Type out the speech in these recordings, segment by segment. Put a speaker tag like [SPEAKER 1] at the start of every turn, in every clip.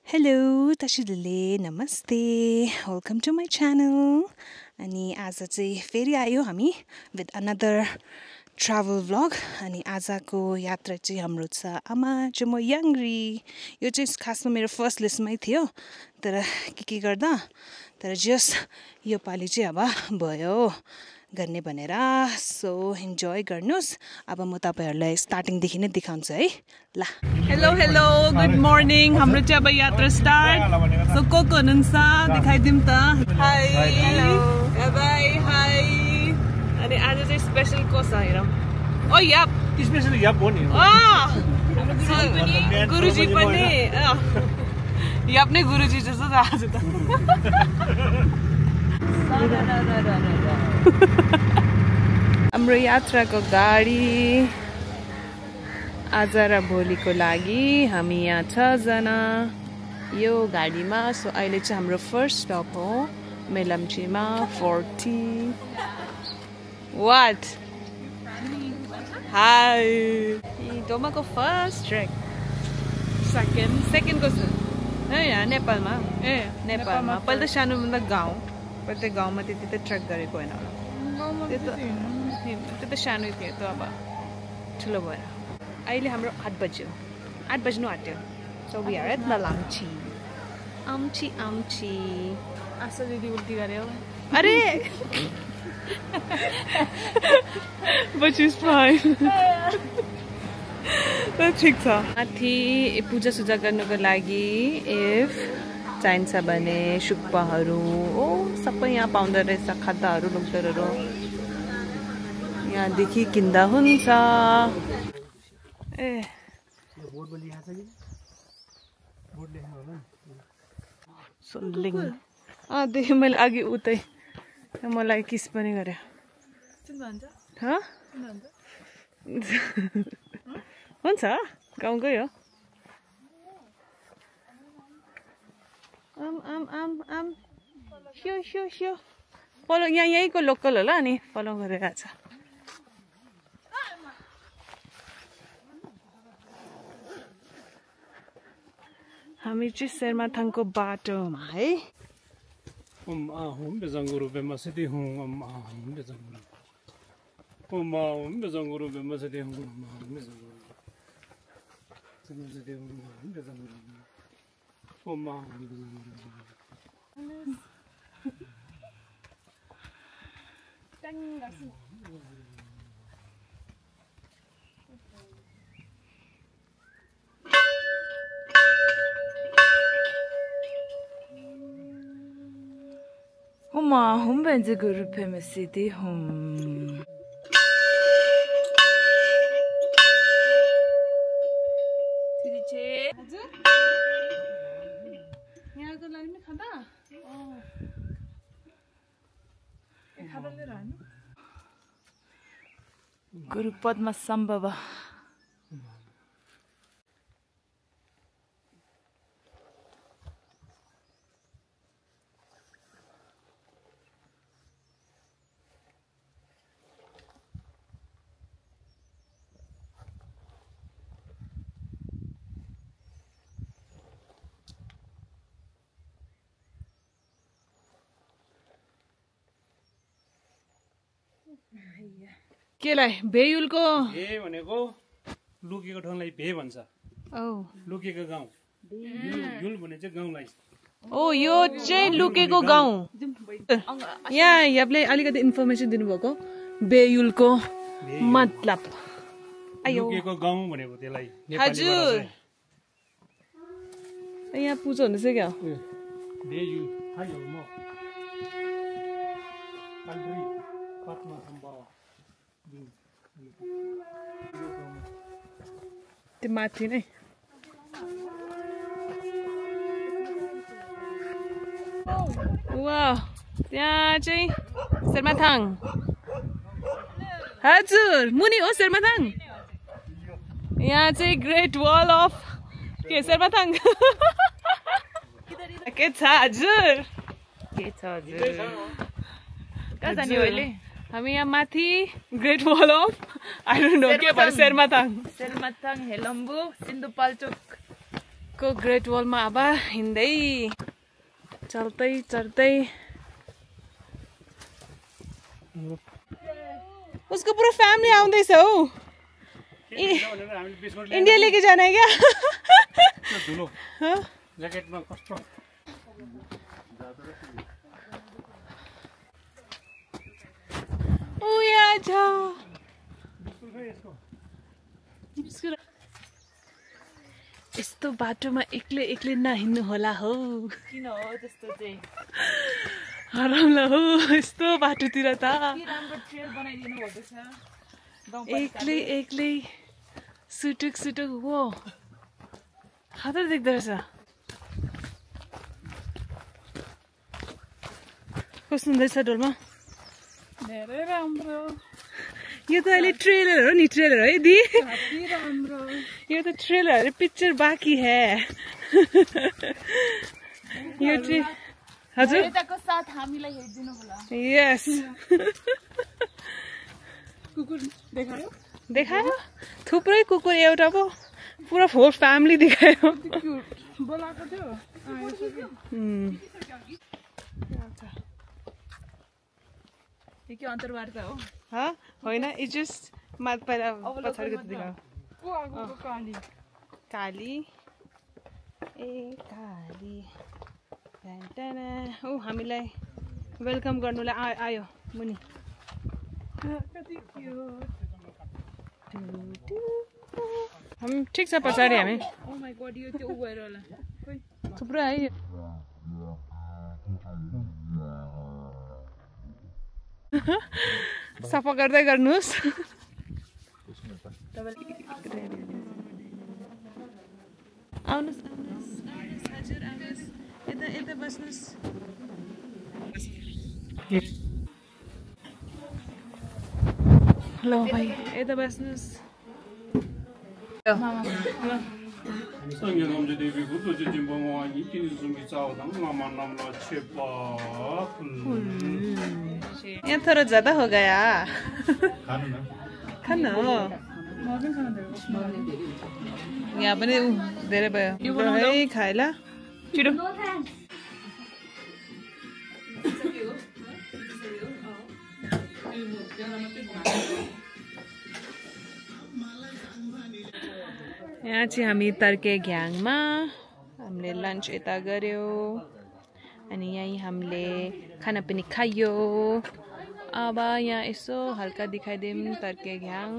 [SPEAKER 1] Hello, Tashidule, Namaste. Welcome to my channel. अनि आज चाहिँ फेरि आयो हामी with another travel vlog. अनि आजको यात्रा चाहिँ हाम्रो छ आमा चाहिँ म याङ्ग्री. यो चाहिँ खासमा मेरो फर्स्ट लिस्टमै थियो तर के गर्दा तर जस्ट यो पालि चाहिँ अब भयो गर्ने भनेर सो इन्जॉय गर्नुस्. अब म तपाईहरुलाई स्टार्टिङ देखि नै देखाउँछु है ल. Hello hello good morning. हाम्रो चाहिँ अब यात्रा स्टार्ट. सो को हुनुहुन्छ देखाइदिम त. हाय हेलो बाइ हाय. अनि आज चाहिँ स्पेशल को छ हेरौँ. ओ याप
[SPEAKER 2] स्पेशल याप हो नि.
[SPEAKER 1] गुरुजी पनि याप नै गुरुजी जस्तो छ आज त. हाम्रो यात्राको गाडी आज र भोलिको लागि हामी यहाँ 6 जना यो गाडीमा. सो अहिले चाहिँ हाम्रो फर्स्ट स्टप हो मेलम्चीमा 40. वाट हाई डोमाको फर्स्ट ट्रेक. सेकेन्ड को छ यहाँ नेपालमा. नेपालमा पहिला त सानो भन्दा गाउँ प्रत्येक गाउँमा त्यति त ट्रेक गरेको होइन होला. त्यो त सानो थियो त अब ठुलो भएर. अहिले हाम्रो 8 बज्यो 8 बज्नु आँट्यो. So we are at Melamchi. आम्ची आशा दिदी उल्टी गर्यो. अरे but she's fine. ठिक छ. माथि पूजा सुजा गर्नुको लागि इफ चाहिन्छ भने सुक्पाहरू ओ सबै यहाँ पाउँदो रहेछ. खाद्यहरू लुक्दरहरू यहाँदेखि किन्दा हुन्छ. ए सोलिङ देखि मैले अघि उतै मलाई किस पनि गरे. हुन्छ गाउँकै हो. स्यो फलो यहीँको लोकल होला नि फलो गरेर छ. हामी चाहिँ शेरमाथाङको बाटोमा है. Hum bence görüp hemesiydi hum. यहाँको लागि नि खादा गुरुपदमा सम्भव. केलाई बेयुलको
[SPEAKER 2] भे भनेको लुकेको ठाउँलाई भे भन्छ. लुकेको गाउँ. युल भने चाहिँ गाउँलाई.
[SPEAKER 1] ओ यो चाहिँ लुकेको गाउँ. यहाँ यहाँले अलिकति इन्फर्मेसन दिनुभएको बेयुलको मतलब.
[SPEAKER 2] लुकेको गाउँ भनेको त्यसलाई.
[SPEAKER 1] हजुर यहाँ पूजा हुँदैछ क्या.
[SPEAKER 2] बेयुल हायो म कल्ट्री पातमा सम्भव
[SPEAKER 1] त्यो माथि नै. वाह त्यहाँ चाहिँ शेरमाथाङ. हजुर मुनि हो शेरमाथाङ. यहाँ चाहिँ ग्रेट वाल अफ के शेरमाथाङ. के छ हजुर के छ हजुर कहाँ जाने अहिले. हामी यहाँ माथि great wall of I don't know के भन्छ शेरमाथाङ.
[SPEAKER 3] शेरमाथाङ हेलम्बु सिन्धुपाल्चोक
[SPEAKER 1] को ग्रेट वलमा अब हिँड्दै चल्दै चढ्दै उसको पुरो फ्यामिली आउँदैछ हौ इन्डिया लेके जाना है क्या
[SPEAKER 2] ज्याकेटमा कस्तो
[SPEAKER 1] ओ यहाँ छ यस्तो बाटोमा एक्लै एक्लै नहिँड्नु होला हौ
[SPEAKER 3] किन हो त्यस्तो चाहिँ
[SPEAKER 1] हराउँला हौ यस्तो बाटोतिर त
[SPEAKER 3] राम्रो ट्रेल बनाइदिनु भएको छ
[SPEAKER 1] एक्लै एक्लै सुटुक सुटुक हो खतर देख्दो रहेछ कस्तो हुँदैछ डोलमा
[SPEAKER 3] धेरै राम्रो
[SPEAKER 1] यो त अहिले ट्रेलर हो नि ट्रेलर है दि
[SPEAKER 3] राम्रो
[SPEAKER 1] यो त ट्रेलर पिक्चर बाँकी है यो चाहिँ हजुर
[SPEAKER 3] यताको साथ हामीलाई हेरिदिनु होला
[SPEAKER 1] यस
[SPEAKER 3] कुकुर देखायो
[SPEAKER 1] देखायो थुप्रै कुकुर एउटा पो पुरा होल फ्यामिली देखायो
[SPEAKER 3] बोलाएको थियो यो के अन्तर्वार्ता हो
[SPEAKER 1] होइन इट जस्ट पहिला पछाडिको त देखायो
[SPEAKER 3] ओ आगोको काली
[SPEAKER 1] काली ए काली ऊ हामीलाई वेलकम गर्नुलाई आयो मुनि
[SPEAKER 3] कति क्युट
[SPEAKER 1] हामी ठिक छ पछाडि हामी
[SPEAKER 3] ओ माय गॉड यो त्यो उ भएर होला
[SPEAKER 1] थुप्रो है सफा गर्दै गर्नुहोस् आउनुहोस् हजुर आउनुहोस् यता यता बस्नुहोस् ल भाइ यता बस्नुहोस् यहाँ थोड़ा ज्यादा हो गया खानु हो यहाँ पनि धेरै भयो है खाए ल छिटो यहाँ चाहिँ हामी तर्के घ्याङमा हामीले लन्च यता गऱ्यो अनि यहीँ हामीले खाना पनि खायो अब यहाँ यसो हल्का देखाइदिउँ तर्के घ्याङ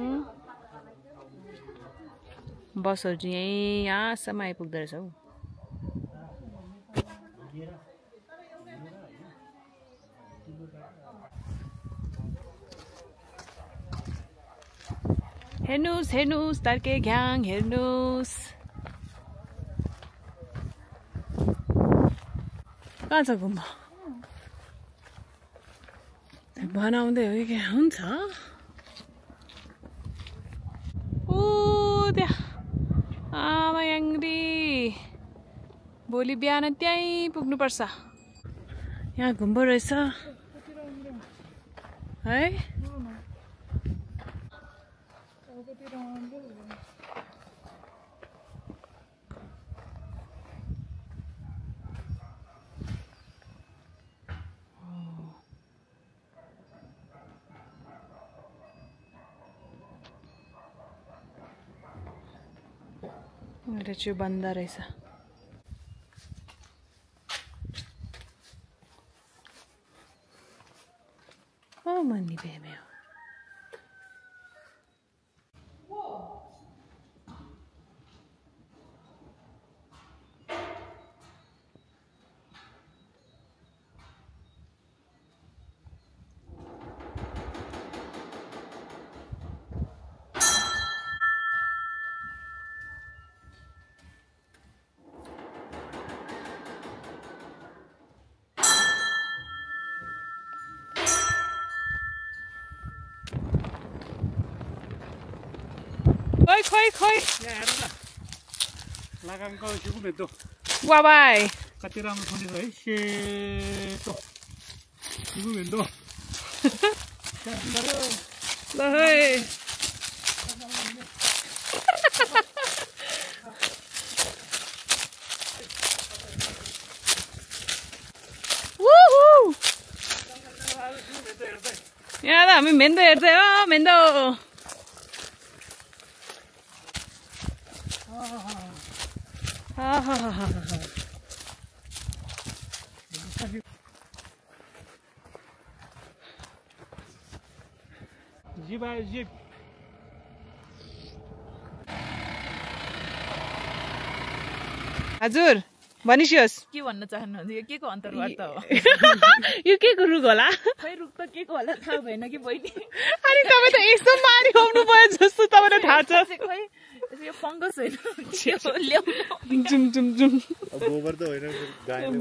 [SPEAKER 1] बसहरू चाहिँ यहीँ यहाँसम्म आइपुग्दो रहेछ हौ हेर्नुहोस् हेर्नुहोस् तर्के घ्याङ हेर्नुहोस् कहाँ छ गुम्बा बनाउँदै हो कि हुन्छ ओ त्यहाँ आमा याङ्री भोलि बिहान त्यहीँ पुग्नुपर्छ यहाँ घुम्बो रहेछ है मेरो चाहिँ बन्द रहेछ ओ मनी बेमे हो खोइ
[SPEAKER 2] लागाङको सिगु भेट्दो
[SPEAKER 1] वा बाई
[SPEAKER 2] कति राम्रो फुलेछ है सेतो सिगु भेट्दो
[SPEAKER 1] ल है हामी मेन्दो हेर्दै हो मेन्दो
[SPEAKER 2] जीप आयो जीप
[SPEAKER 1] हजुर भनिसियोस्
[SPEAKER 3] के भन्न चाहनुहुन्छ यो के को अन्तर्वार्ता हो
[SPEAKER 1] यो के को रुख होला
[SPEAKER 3] खै रुख त के को होला थाहा भएन कि बहिनी
[SPEAKER 1] अनि तपाईँ त यस्तो मारी आउनु भयो जस्तो तपाईँलाई थाहा छ
[SPEAKER 3] खै यो फंगस होइन के हो ल्याउनु
[SPEAKER 1] जुम जुम जुम
[SPEAKER 4] गोबर त होइन गाईले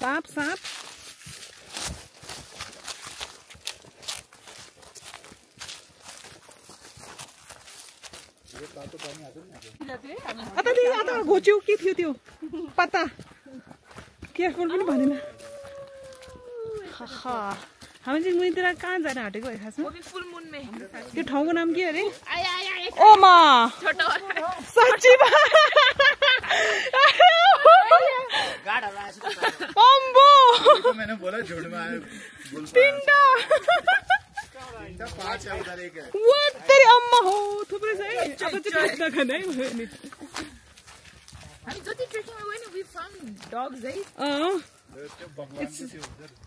[SPEAKER 1] साप साप आता घोच्यो के थियो त्यो पत्ता केयरफुल पनि भनेन हामी चाहिँ मुनितिर कहाँ जान आँटेको है खासमा
[SPEAKER 3] फुल मून में
[SPEAKER 1] त्यो ठाउँको नाम के अरे ओ मा साँच्ची अम्बो
[SPEAKER 4] मैंने बोला झूठ में आया
[SPEAKER 1] तिनटा वो तेरी अम्मा हो थुप्रै छ है अब चाहिँ नखाने है भयो नि
[SPEAKER 3] हामी जति ट्रेकिङमा गयो नि वी फाउन्ड डग्स है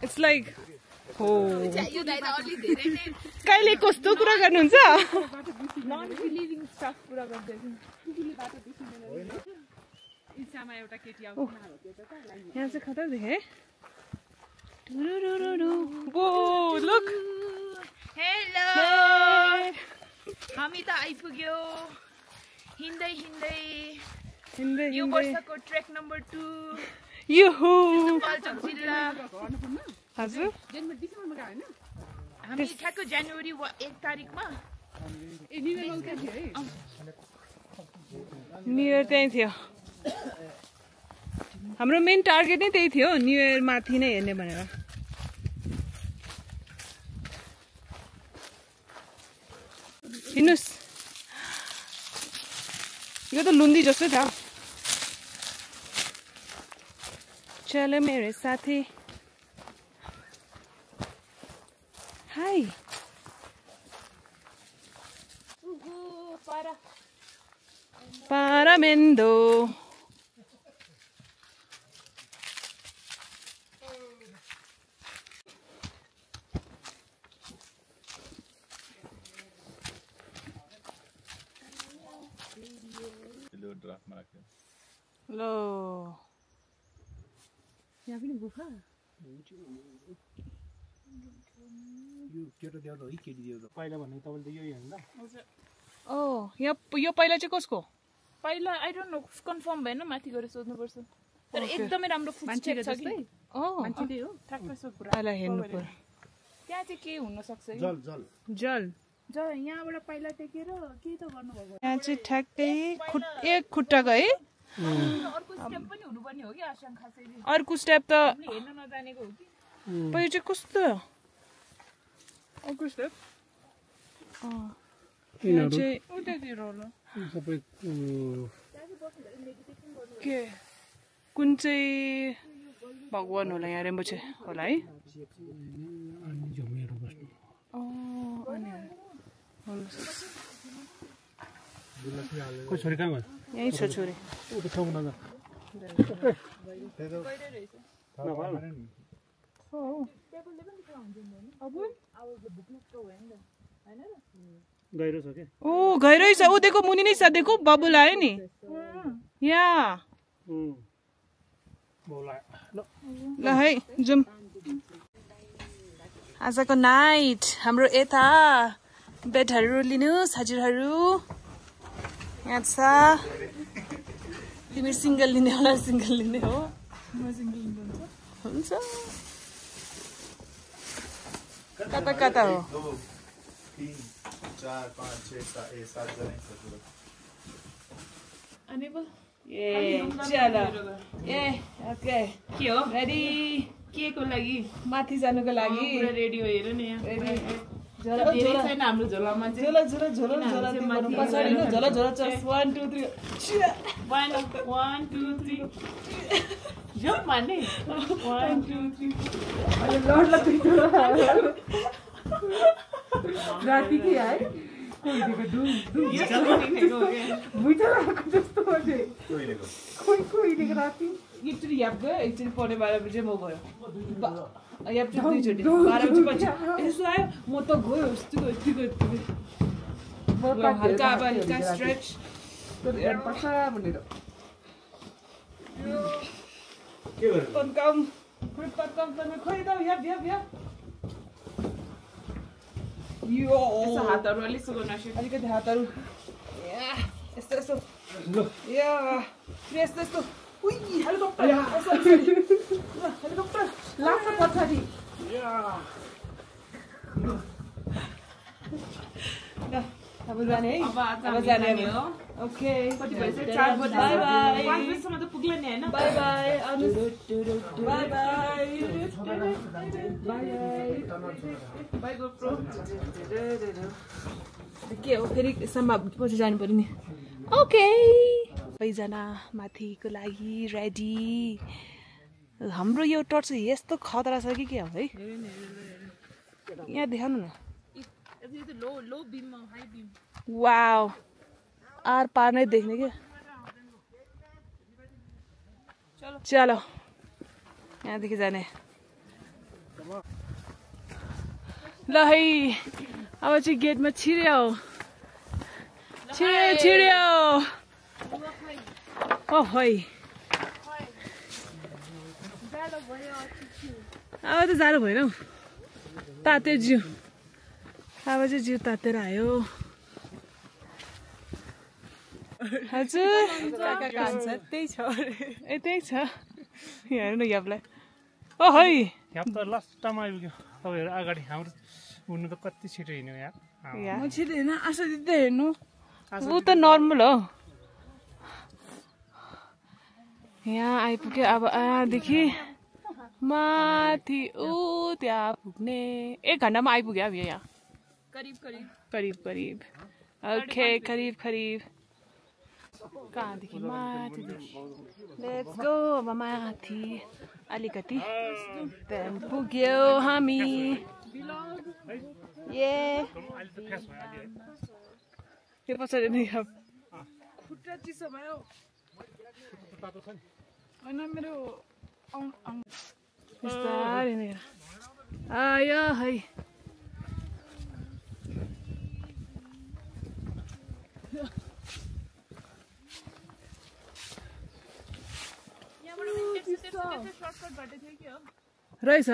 [SPEAKER 1] इट्स लाइक हो
[SPEAKER 3] यो दाइले अलि धेरै नै
[SPEAKER 1] कहिले कस्तो कुरा गर्नुहुन्छ
[SPEAKER 3] नन बिलिभिङ स्टफ पुरा गर्दै इच्छामा एउटा केटी आउँछ
[SPEAKER 1] यहाँ चाहिँ खतर देखे वो लुक
[SPEAKER 3] हेलो हामी त आइपुग्यो हिँड्दै हिँड्दै
[SPEAKER 1] हिँड्दै
[SPEAKER 3] यो वर्षको ट्रेक नम्बर 2
[SPEAKER 1] युहु
[SPEAKER 3] पाल्चोक जिल्ला
[SPEAKER 1] हजुर
[SPEAKER 3] हामी ठ्याक्क जनवरी 1 तारिकमा
[SPEAKER 1] न्यु इयर त्यही थियो हाम्रो मेन टार्गेट नै त्यही थियो न्यु इयर माथि नै हेर्ने भनेर हिँड्नुहोस् यो त लुन्दी जस्तो छ चलो मेरे साथी हाय Paramendo. Lo. यहाँ पनि गुफा
[SPEAKER 2] पहिला भन्ने तपाईँले त यही होइन त
[SPEAKER 1] ओ यो पहिला चाहिँ कसको
[SPEAKER 3] पहिला आई डोन्ट नो कन्फर्म भएन माथि गएर सोध्नुपर्छ तर एकदमै राम्रो फुटस्टेप छ कि
[SPEAKER 1] ओ
[SPEAKER 3] मान्छेले हो ठ्याक्कै सो कुरा
[SPEAKER 1] पहिला हेर्नु पर्यो
[SPEAKER 3] त्यहाँ चाहिँ के हुन सक्छ
[SPEAKER 4] जल जल
[SPEAKER 1] जल
[SPEAKER 3] यहाँबाट पहिला टेकेर के त गर्नुभएको
[SPEAKER 1] यहाँ चाहिँ ठ्याक्कै एक खुट्टाको है
[SPEAKER 3] अर्को स्टेप पनि हुनुपर्ने हो कि आशंका खासै
[SPEAKER 1] अर्को स्टेप त
[SPEAKER 3] हेर्न नजानेको हो कि
[SPEAKER 1] पहिलो चाहिँ कस्तो अर्को स्टेप चाहिँ
[SPEAKER 3] उतातिर होला
[SPEAKER 2] सबै
[SPEAKER 1] के कुन चाहिँ भगवान होला यहाँ रेम्बुछे होला है
[SPEAKER 2] झुमेहरू बस्नु कोही छोरी कहाँ गयो
[SPEAKER 1] यहीँ छ छोरी
[SPEAKER 2] गहिरो छ के
[SPEAKER 1] ओ गहिरै छ ऊ देखो मुनि नै छ देखो बबुल आयो नि यहाँ ल है जाउँ आजको नाइट हाम्रो यता बेडहरू लिनुहोस् हजुरहरू यहाँ छ तिमी सिङ्गल लिने होला सिङ्गल लिने हो हुन्छ कता कता हो
[SPEAKER 4] 3 4 5 6 7 जना
[SPEAKER 3] अनेबल
[SPEAKER 1] ए चलो ए ओके
[SPEAKER 3] के हो
[SPEAKER 1] रेडी
[SPEAKER 3] के को लागि
[SPEAKER 1] माथि जानुको लागि
[SPEAKER 3] पुरा रेडी हो हेर नि यहाँ
[SPEAKER 1] रेडी
[SPEAKER 3] झोला धेरै छैन हाम्रो झोलामा चाहिँ
[SPEAKER 1] झोला झोला झोला झोला पछाडि न झोला झोला चल 1 2 3
[SPEAKER 3] 1 2 3 जम्प मार्ने 1 2 3
[SPEAKER 5] अहिले लड्ला दुईटा राति के है कोइलेको डुम भुइँचालोको जस्तो भने कोइलेको राति
[SPEAKER 3] एकचोटि याप गयो एकचोटि पढ्ने 12 बजे म गयो याप चाहिँ दुईचोटि 12 बजेपछि यसो आयो म त गयो यतिको हल्का अब हल्का स्ट्रेच
[SPEAKER 5] पर्छ भनेर
[SPEAKER 2] के गर्नु
[SPEAKER 3] पन्काउँ खोइ त याप यो यसो हातहरू अलिक सुगाउन अलिकति हातहरू यस्तो या यस्तो उइ हेलिकप्टर हेलिकप्टर
[SPEAKER 5] लाग्छ पछाडि
[SPEAKER 3] अब जाने है अब जाने हो ओके कति भइसक्यो 4 बजे बाइ बाइ 5 बजेसम्म त पुग्ला नि हैन bye bye bye bye GoPro के हो फेरि सम्म पछि जानु पर्यो नि ओके
[SPEAKER 1] सबैजना माथिको लागि रेडी हाम्रो यो टर्च यस्तो खतरा छ कि के हो है यहाँ देखाउनु न
[SPEAKER 3] low beam high beam
[SPEAKER 1] wow आर पार नै देख्ने क्या चलो यहाँदेखि जाने ल है अब चाहिँ गेटमा छिर्यो ओहै अब त जाडो भएन हौ ताते जिउ अब चाहिँ जिउ तातेर आयो हजुर त्यही छ हेर्नु न यापलाई ओहै
[SPEAKER 2] यहाँ त लास्टमा आइपुग्यो तपाईँहरू अगाडि हाम्रो हुनु त कति छिटो हिँड्यो यहाँ
[SPEAKER 3] म छिटो हेर्न आशा दिदी हेर्नु
[SPEAKER 1] ऊ त नर्मल हो यहाँ आइपुग्यो अब यहाँदेखि माथि ऊ त्यहाँ पुग्ने 1 घन्टामा आइपुग्यो अब यहाँ करिब ओके करिब कहाँदेखि माथिदेखि लेट्स गो अब माथि अलिकति त्यहाँदेखि पुग्यो हामी यो पछाडि नै
[SPEAKER 3] खुट्टा चिसो भयो होइन मेरो
[SPEAKER 1] बिस्तारै नै आयो है रहेछ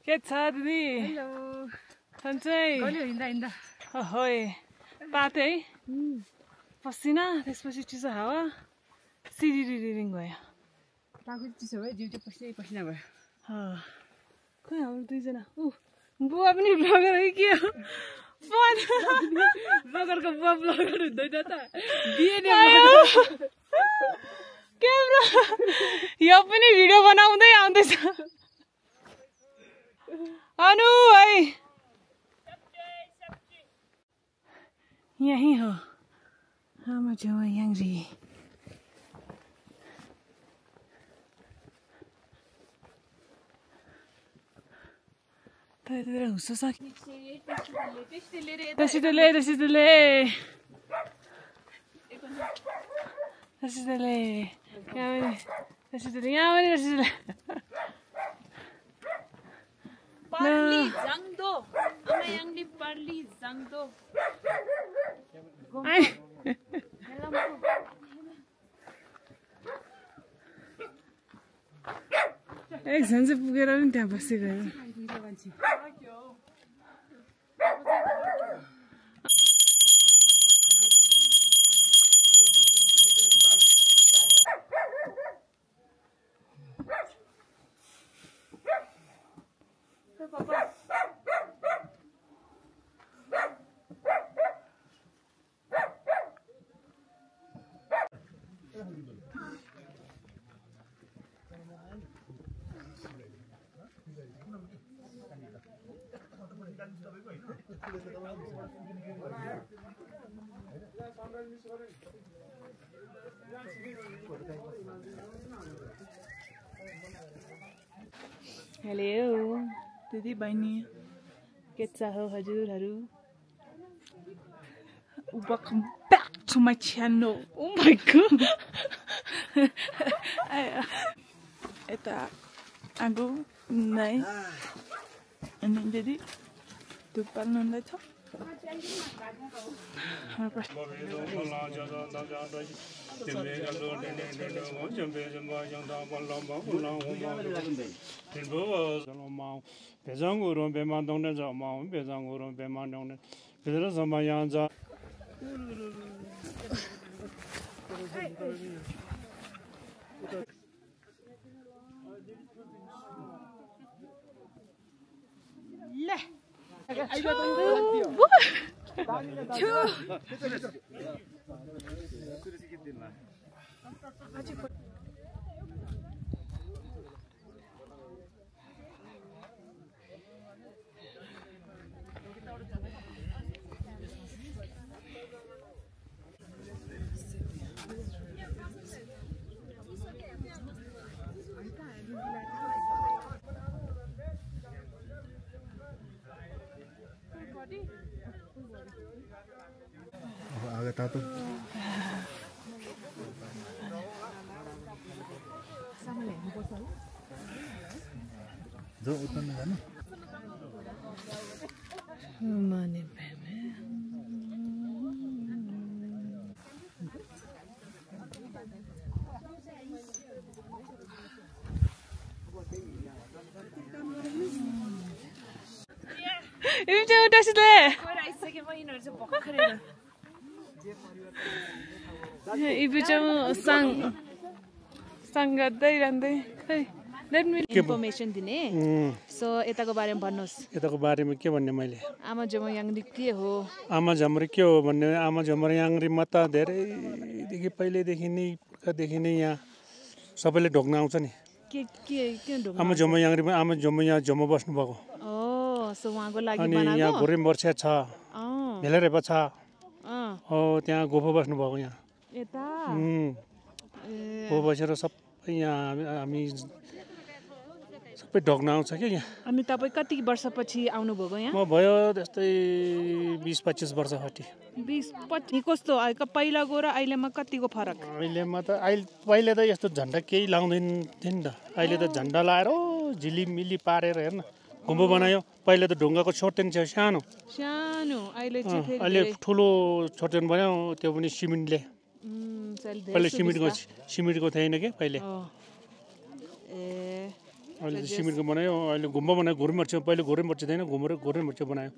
[SPEAKER 1] के छ दिदी सन्चै
[SPEAKER 3] हिँड्दा
[SPEAKER 1] ओहोइ ताते है पसिना त्यसपछि चिसो हावा सिरिरिरिङ भयो
[SPEAKER 3] चिसो भयो जिउ चाहिँ पसिना भयो
[SPEAKER 1] खोइ हाम्रो दुईजना बुवा पनि ब्लगर है के हो
[SPEAKER 3] ब्लगरको बुवा ब्लगर हुँदैन त
[SPEAKER 1] क्यामेरा यो पनि भिडियो बनाउँदै आउँदैछ अनु है यही हो आमा छेउ याङ्री त्यतातिर हुसो छ त्यसैले यहाँ पनि
[SPEAKER 3] Parli Zangdo. Amayangli Parli Zangdo.
[SPEAKER 1] एकजना चाहिँ पुगेर पनि त्यहाँ बसेको
[SPEAKER 3] हेलो दिदी बहिनी के हो हजुरहरू Welcome back to my channel. Oh my god. Eta aku nai. Ani jadi tupal nunda छ.
[SPEAKER 4] आगे तातो जो उतना में जाना
[SPEAKER 3] माने Ini udah sudah. Ibu cuma sang गर्दै रहँदै खै लेट मी इन्फर्मेसन दिने सो यताको बारेमा भन्नुस्
[SPEAKER 2] यताको बारेमा के भन्ने मैले
[SPEAKER 3] आमा जमयाङरी के हो
[SPEAKER 2] आमा झमरी के हो भन्ने आमा झमयाङरीमा त धेरैदेखि पहिलेदेखि नै पुर्खादेखि नै यहाँ सबैले ढोक्न आउँछ नि
[SPEAKER 3] के ढोक्न
[SPEAKER 2] आमा झमयाङरीमा आमा झमया झम बस्नु भएको
[SPEAKER 3] सो उहाँको लागि
[SPEAKER 2] अनि
[SPEAKER 3] बनाएको
[SPEAKER 2] यहाँ घुरे मर्छ्या छ भेलेरेपा छ हो त्यहाँ गोफो बस्नु भएको यहाँ
[SPEAKER 3] यता
[SPEAKER 2] गोफो बसेर सबै यहाँ हामी सबै ढोक्न आउँछ क्या यहाँ
[SPEAKER 3] अनि तपाईँ कति वर्षपछि आउनुभएको यहाँ
[SPEAKER 2] म भयो त्यस्तै 20-25 वर्ष हटी
[SPEAKER 3] 20-25 कस्तो पहिलाको र अहिलेमा कतिको फरक
[SPEAKER 2] अहिलेमा त पहिले त यस्तो झन्डा केही लाउँदैन थियो नि त अहिले त झन्डा लाएर झिलिमिली पारेर हेर्न गुम्बो बनायो पहिले त ढुङ्गाको छोटेन थियो सानो
[SPEAKER 3] अहिले
[SPEAKER 2] ठुलो छोटेन बनायो त्यो पनि सिमेन्टले पहिले सिमेन्टको थिएन कि पहिले अहिले सिमेन्टको बनायो अहिले गुम्बा बनायो घुरमर्छ पहिले घुरमर्छ थिएन घुरमर्छ बनायो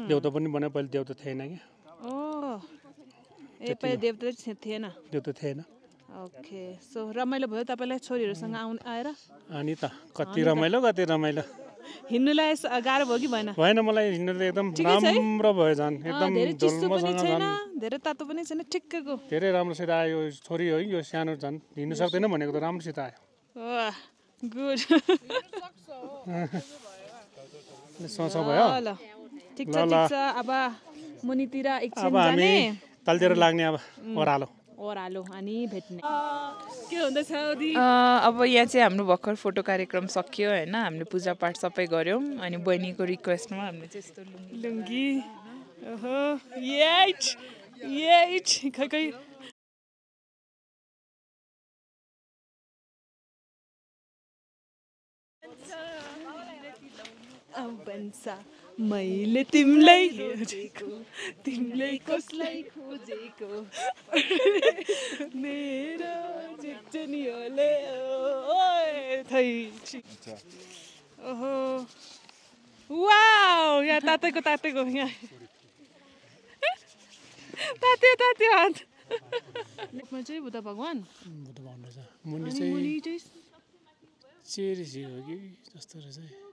[SPEAKER 2] देउता पनि बनायो पहिले देउता थिएन कि
[SPEAKER 3] पहिले देउता थिएन ओके सो रमाइलो भयो तपाईलाई छोरीहरुसँग आएर
[SPEAKER 2] अनि त कति रमाइलो
[SPEAKER 3] हिँड्नुलाई गाह्रो भयो कि भएन
[SPEAKER 2] मलाई हिँड्नु एकदम राम्रो भयो झन् एकदम
[SPEAKER 3] धेरै तातो पनि छैन ठिक्कको
[SPEAKER 2] धेरै राम्रोसित आयो छोरी हो यो सानो झन् हिँड्नु सक्दैन भनेको त राम्रोसित आयो
[SPEAKER 3] गुड
[SPEAKER 2] सोच भयो
[SPEAKER 3] ल ठिक छ अब मुनितिर एकछिन जाने
[SPEAKER 2] तलतिर लाग्ने अब
[SPEAKER 3] ओरालो अनि भेट्ने के हुँदैछ
[SPEAKER 6] अब यहाँ चाहिँ हाम्रो भर्खर फोटो कार्यक्रम सकियो हैन हामीले पूजापाठ सबै गर्यौं अनि बहिनीको रिक्वेस्टमा हामीले चाहिँ यस्तो
[SPEAKER 3] लुङ्गी ओहो येच खै बन्सा मैले तिमीलाई खोजेको तिमीले कसलाई खोजेको मेरो जित्नी होले ओए थै ओहो वाउ यहाँ तातेको यहाँ तात्यो हात म चाहिँ बुद्ध भगवान
[SPEAKER 2] रहेछ मुनि चाहिँ चेरिसी हो कि जस्तो रहेछ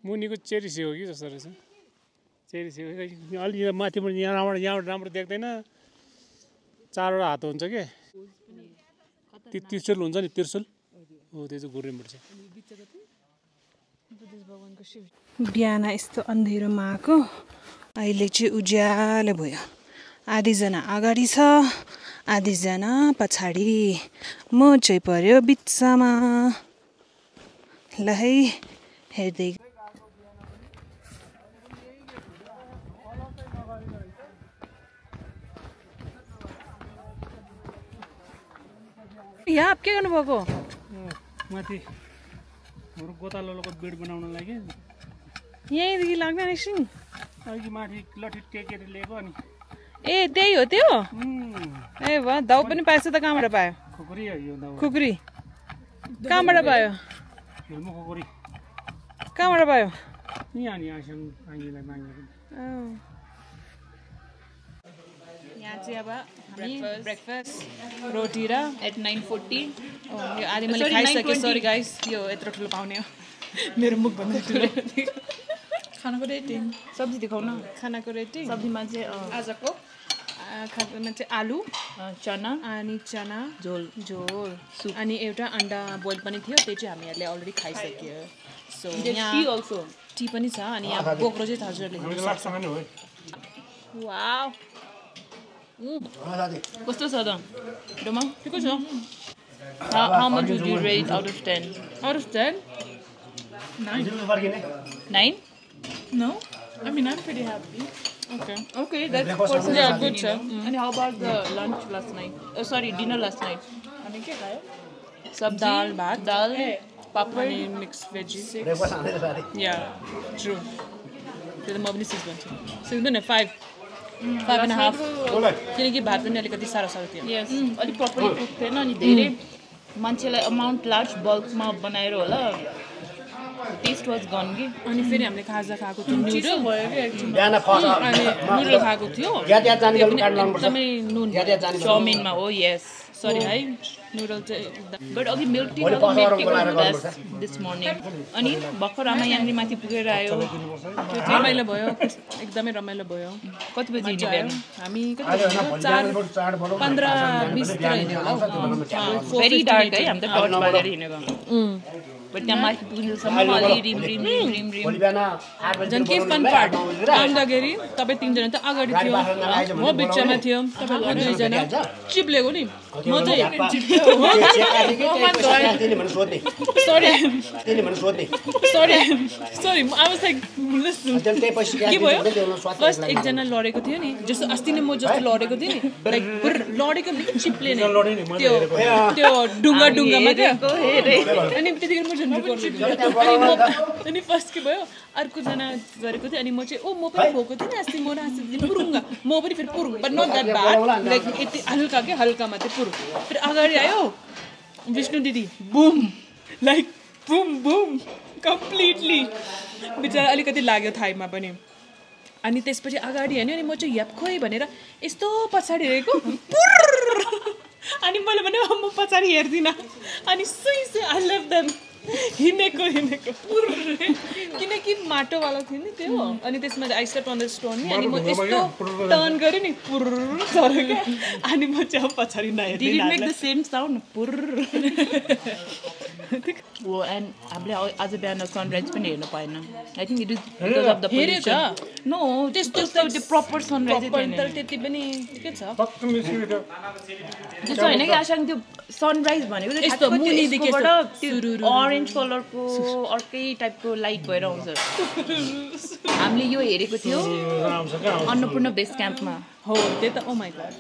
[SPEAKER 2] मुनिको चेरिसी हो कि जस्तो रहेछ चेरिसी हो अलि माथिबाट यहाँबाट राम्रो देख्दैन चारवटा हात हुन्छ के त्रिशूल हुन्छ नि त्रिशूल हो त्यो चाहिँ घुर्ने छ
[SPEAKER 1] बिहान यस्तो अन्धेरोमा आएको अहिले चाहिँ उज्यालो भयो आधीजना अगाडि छ आधीजना पछाडि म चाहिँ पर्यो बिचमा ल है हेर्दै यहाँ आप के गर्नुभएको
[SPEAKER 2] माथि हाम्रो गोतालोको बेड बनाउन लागि
[SPEAKER 1] यहीँदेखि लाग्दैन एकछिन
[SPEAKER 2] अघि माथि लठी टेकेर ल्याएको अनि
[SPEAKER 1] ए त्यही हो त्यो ए वाह दाउ पनि पाएछ त कहाँबाट पायो
[SPEAKER 2] खुकुरी यो दाउ
[SPEAKER 1] खुकुरी कहाँबाट पायो
[SPEAKER 2] हेर्नु खुकुरी
[SPEAKER 1] कहाँबाट पायो
[SPEAKER 2] यहाँ नि आइसक्नु आइलाई मागेको
[SPEAKER 1] यहाँ चाहिँ अब हामी ब्रेकफास्ट रोटी र
[SPEAKER 6] At 9:40.
[SPEAKER 1] यो आधी मैले खाइसकेँ सरी गाइस यो यत्रो ठुलो पाउने हो मेरो मुखभन्दा ठुलो
[SPEAKER 6] खानाको रेटिङ सब्जी देखाउ न
[SPEAKER 1] खानाको रेटिङ
[SPEAKER 6] सब्जीमा चाहिँ
[SPEAKER 1] आजको खानामा चाहिँ आलु
[SPEAKER 6] चना
[SPEAKER 1] अनि चना
[SPEAKER 6] झोल
[SPEAKER 1] झोल अनि एउटा अन्डा बोइल पनि थियो त्यो चाहिँ हामीहरूले अलरेडी खाइसक्यो सो यहाँ
[SPEAKER 6] अल्सो
[SPEAKER 1] टी पनि छ अनि यहाँ बोक्रो चाहिँ हजुरले वाउ
[SPEAKER 6] कस्तो छ त डोमा ठिकै छ How much would you rate out of 10?
[SPEAKER 1] Out of 10?
[SPEAKER 6] 9?
[SPEAKER 3] No? I mean, I'm pretty happy.
[SPEAKER 6] Okay. Okay, that's personal
[SPEAKER 1] Yeah,
[SPEAKER 6] opinion.
[SPEAKER 1] good, sir.
[SPEAKER 6] And how about the lunch last night? Sorry, dinner last night.
[SPEAKER 3] अनि के खायो
[SPEAKER 6] Sabzi,
[SPEAKER 1] Dal, bhat.
[SPEAKER 6] dal, papad.
[SPEAKER 1] अनि mix भेजी या true त्यो त म पनि 6 भन्छु 6 भन्नु 5 5.5 किनकि भात पनि अलिकति साह्रो साह्रो थियो
[SPEAKER 6] Yes. अलिक properly cooked थिएन अनि धेरै मान्छेलाई अमाउन्ट लार्ज बल्कमा बनाएर होला टेस्ट वाज गन कि
[SPEAKER 1] अनि फेरि हामीले खाजा खाएको थियो नुडल
[SPEAKER 3] भयो कि एकछिन
[SPEAKER 1] अनि नुडल खाएको थियो त्यो पनि एकदमै नुन
[SPEAKER 6] चाउमिनमा हो यस
[SPEAKER 1] सरी है नुडल चाहिँ
[SPEAKER 6] बट अघि मिल्क टी दिस मर्निङ अनि भर्खर आमा यहाँनिर माथि पुगेर आयो
[SPEAKER 1] त्यो चाहिँ रमाइलो भयो एकदमै रमाइलो भयो
[SPEAKER 6] कति बजी
[SPEAKER 1] मजा
[SPEAKER 6] हिँड्यो
[SPEAKER 1] आयो हामी कति 4:15-20 तिर हिँड्यो होला
[SPEAKER 6] भेरी डार्क है हामी त टर्च बालेर हिँडेको बट त्यहाँ माथि पुग्नुसम्म अलि रिम रिम रिम रिम रिम
[SPEAKER 1] झन् के फन पार्ट आउँदाखेरि तपाईँ 3 जना त अगाडि थियो म बिचमा थियो तपाईँ 2 जना चिप्लेको नि म चाहिँ सरी आई वाज लाइक के भयो फर्स्ट एकजना लडेको थियो नि जस्तो अस्ति नै म जस्तो लडेको थिएँ नि लाइक लडेको चिप्ले नै त्यो ढुङ्गामा थियो अनि त्यतिखेर म झन् अनि फर्स्ट के भयो अर्कोजना गरेको थियो अनि म चाहिँ म पनि भएको थिएँ नि अस्ति म र पुरुङ्गा म पनि फेरि पुरुङ but not that bad like यति हल्का के हल्कामा चाहिँ पुरुङ फेरि अगाडि आयो विष्णु दिदी boom like boom boom completely बिचरा अलिकति लाग्यो थाइमा पनि अनि त्यसपछि अगाडि हेर्ने अनि म चाहिँ याप खोइ भनेर यस्तो पछाडि हेरेको अनि मैले भने म पछाडि हेर्दिनँ अनि सुई आई लभ देम हिँडेको किनकि माटोवाला थियो नि त्यो अनि त्यसमा I step on the stone नि अनि म यस्तो टर्न गरेँ नि पुर झरेको अनि म चाहिँ पछाडि नहेर्दै
[SPEAKER 6] Did it make the same sound? Oh, and हामीले आज बिहान सनराइज पनि हेर्न पाएन I think it is because of the pollution no त्यस्तो त्यो प्रपर सनराइज
[SPEAKER 1] तर त्यति पनि के छ
[SPEAKER 6] त्यस्तो होइन कि आशाङ त्यो सनराइज भनेको
[SPEAKER 1] यस्तो मुनिदेखि
[SPEAKER 6] अरेन्ज कलरको अर्कै टाइपको लाइट भएर आउँछ हामीले यो हेरेको थियो अन्नपूर्ण बेस क्याम्पमा
[SPEAKER 1] हो त्यही त oh my god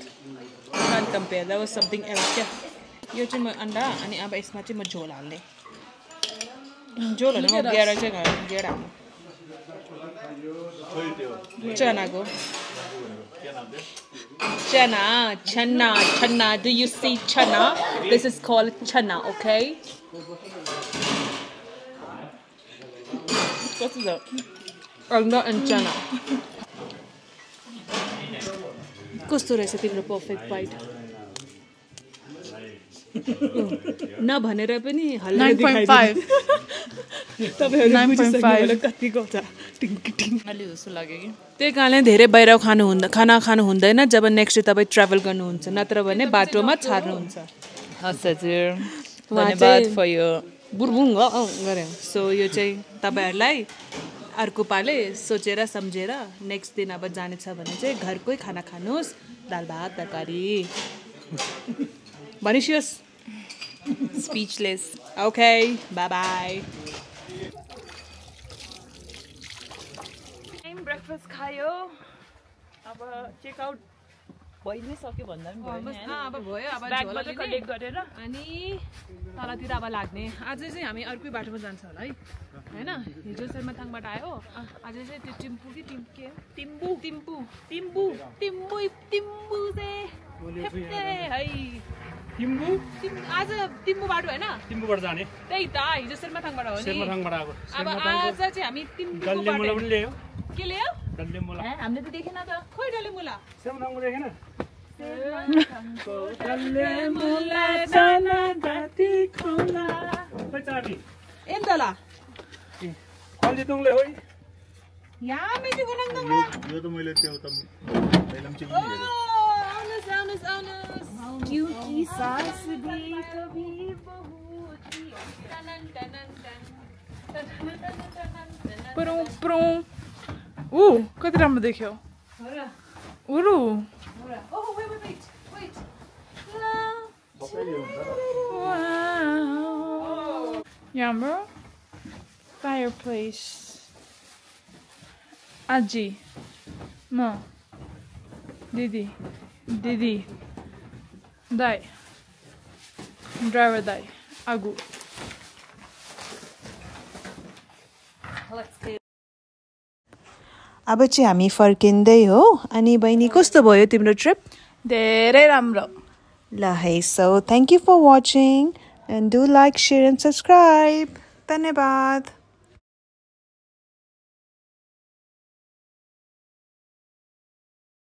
[SPEAKER 1] can't compare that was something else क्या यो चाहिँ म अन्डा अनि अब यसमा चाहिँ म झोल हाल्ने झोल हाल्नु गेडा चाहिँ गेडा हाल्नु चनाको chana chana chana do you see chana this is called chana okay what is that anda and chana कस्तो रहेछ तिम्रो पर्फेक्ट बाइट न भनेर पनि हल्ला देखाइदिनु 9.5 तपाईहरु बुझिसक्नु कतिको छ टिङ
[SPEAKER 6] अलि जस्तो लाग्यो कि
[SPEAKER 1] त्यही कारणले धेरै बाहिर खाना खानु हुँदैन जब नेक्स्ट डे तपाईँ ट्राभल गर्नुहुन्छ नत्र भने बाटोमा छार्नुहुन्छ
[SPEAKER 6] हस् हजुर धन्यवाद फर यो
[SPEAKER 1] बुरबुङ गरे सो यो चाहिँ तपाईँहरूलाई अर्को पाले सोचेर सम्झेर नेक्स्ट दिन अब जानेछ भने चाहिँ घरकै खाना खानुहोस् दाल भात तरकारी भनिसियोस्
[SPEAKER 6] speechless
[SPEAKER 1] okay bye bye
[SPEAKER 6] breakfast खायो अब चेकआउट भइ नै सक्यो भन्दा पनि भयो
[SPEAKER 3] अब भयो अब
[SPEAKER 6] ब्याग मात्रै कलेक्ट गरेर
[SPEAKER 3] अनि तलतिर अब लाग्ने आज चाहिँ हामी अर्कै बाटोमा जान्छ होला है हैन हिजो सेरमाथाङबाट आयो आज चाहिँ त्यो टिम्पू कि के
[SPEAKER 6] टिम्बु
[SPEAKER 3] टिम्पू
[SPEAKER 6] टिम्बु
[SPEAKER 3] टिम्बू टिम्बू चाहिँ हेप्ने है
[SPEAKER 2] टिम्बु
[SPEAKER 3] आज टिम्बू बाटो हैन
[SPEAKER 2] टिम्बुबाट जाने
[SPEAKER 3] त्यही त हिजो सेरमाथाङबाट हो नि
[SPEAKER 2] सेरमाथाङबाट आएको
[SPEAKER 3] अब आज चाहिँ हामी टिम्बूको
[SPEAKER 2] डल्ले
[SPEAKER 3] बाटो
[SPEAKER 2] पनि ल्यायो
[SPEAKER 3] के ल्यायो
[SPEAKER 2] डल्ले मुला
[SPEAKER 6] हामीले त देखेन त
[SPEAKER 3] खोइ डल्ले मुला
[SPEAKER 2] सेरमाथाङको देखेन
[SPEAKER 3] डल्ले मुला जाना जाति खोला
[SPEAKER 2] खै चाटी
[SPEAKER 3] एन्दला
[SPEAKER 2] अलि तुङले होइ
[SPEAKER 3] यहाँ मेची गुनङदङ
[SPEAKER 4] यो त मैले त्यो त पहिला पनि चिप्लो हेरेँ
[SPEAKER 3] आउनुस् आउनुस् आउनुस्
[SPEAKER 6] क्यूकी सास भी कभी बहू थी
[SPEAKER 3] टनन टनन टन
[SPEAKER 5] पुरुङ पुरुङ कति राम्रो देख्यो उरु
[SPEAKER 3] Oh, wait.
[SPEAKER 5] wow. Yammer fireplace Aji Ma Didi Dai driver Dai Agu
[SPEAKER 1] अब चाहिँ हामी फर्किँदै हो अनि बहिनी कस्तो भयो तिम्रो ट्रिप
[SPEAKER 5] धेरै राम्रो
[SPEAKER 1] ल है so thank you for watching and do like share and subscribe धन्यवाद